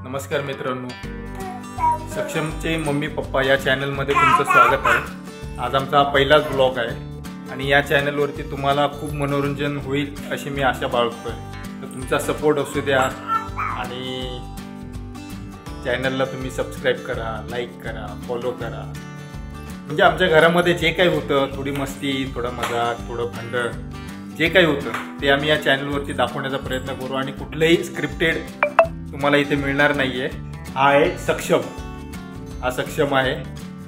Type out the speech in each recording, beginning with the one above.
नमस्कार मित्रांनो, सक्षमचे mummy papa या चॅनलमध्ये तुमचं स्वागत आहे। आज आमचा पहिलाच ब्लॉग आहे आणि या चॅनलवरती तुम्हाला खूप मनोरंजन होईल अशी मी आशा बाळगतोय। तर तुमचा सपोर्ट असू द्या आणि चॅनलला तुम्ही सबस्क्राईब करा, लाईक करा, फॉलो करा। म्हणजे आमच्या घरामध्ये जे काही होतं, थोडी मस्ती, थोडा मजाक, थोडं भांडण जे काही होतं ते आम्ही या चॅनलवरती दाखवण्याचा प्रयत्न करू आणि कुठलंही स्क्रिप्टेड तुम्हाला इथे मिळणार नाही आहे। हा आहे सक्षम, हा सक्षम आहे,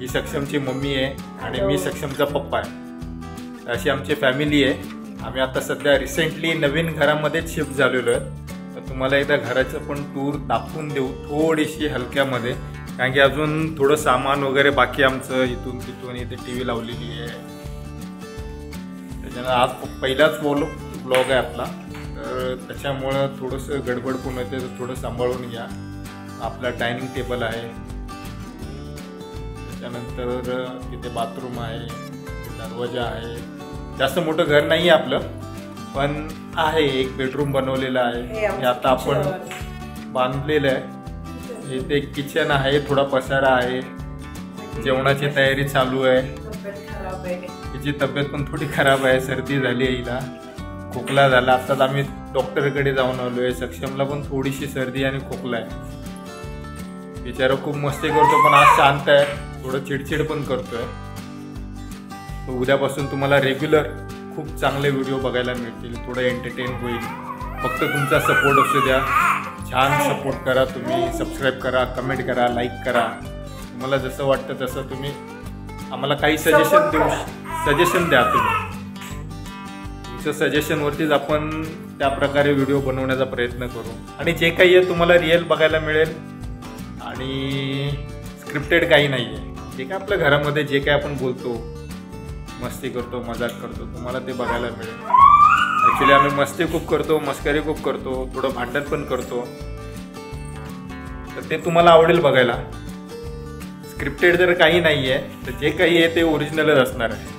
ही सक्षमची मम्मी आहे आणि मी सक्षमचा पप्पा आहे। अशी आमची फॅमिली आहे। आम्ही आता सध्या रिसेंटली नवीन घरामध्ये शिफ्ट झालेलो आहे। तर तुम्हाला एकदा घराचं पण टूर दाखवून देऊ थोडीशी हलक्यामध्ये, कारण की अजून थोडं सामान वगैरे बाकी आमचं इथून तिथून। इथे टी व्ही लावलेली आहे, त्याच्यानं आज पहिलाच ब्लॉग आहे आपला, तर त्याच्यामुळं थोडंसं गडबड पण होते, तर थोडं सांभाळून घ्या। आपला डायनिंग टेबल आहे, त्याच्यानंतर तिथे बाथरूम आहे, दरवाजा आहे। जास्त मोठं घर नाही आहे आपलं, पण आहे एक बेडरूम बनवलेला आहे, हे आता आपण बांधलेलं आहे। इथे एक किचन आहे, थोडा पसारा आहे, जेवणाची तयारी चालू आहे। तिची तब्येत पण थोडी खराब आहे, सर्दी झाली आहे, हिला खोकला झाला। आताच आम्ही डॉक्टरकडे जाऊन आलोय। सक्षमला पण थोडीशी सर्दी आणि खोकला आहे। बिचारा खूप मस्ती करतो, पण आज शांत आहे, थोडं चिडचिड पण करतोय। तर उद्यापासून तुम्हाला रेग्युलर खूप चांगले व्हिडिओ बघायला मिळतील, थोडं एंटरटेन होईल। फक्त तुमचा सपोर्ट असू द्या, छान सपोर्ट करा, तुम्ही सबस्क्राईब करा, कमेंट करा, लाईक करा। तुम्हाला जसं वाटतं तसं तुम्ही आम्हाला काही सजेशन द्या। तुम्ही तुमचं सजेशनवरतीच आपण त्या प्रकारे व्हिडिओ बनवण्याचा प्रयत्न करू आणि जे काही आहे तुम्हाला रिअल बघायला मिळेल आणि स्क्रिप्टेड काही नाही आहे। जे काय आपल्या घरामध्ये जे काय आपण बोलतो, मस्ती करतो, मजाक करतो, तुम्हाला ते बघायला मिळेल। ॲक्च्युली आम्ही मस्ती खूप करतो, मस्करी खूप करतो, थोडं भांडण पण करतो, तर ते तुम्हाला आवडेल बघायला। स्क्रिप्टेड जर काही नाही आहे, तर जे काही आहे ते ओरिजिनलच असणार आहे।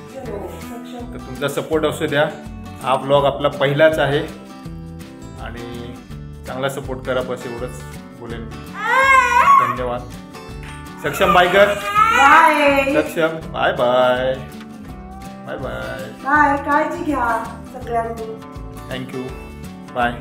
तर तुमचा सपोर्ट असू द्या। हा ब्लॉग आपला पहिलाच आहे आणि चांगला सपोर्ट करा, बस एवढंच बोलेन मी। धन्यवाद। सक्षम बाय कर, Saksham bye bye bye bye bye, काळजी घ्या सगळ्यांनी। Thank you, bye.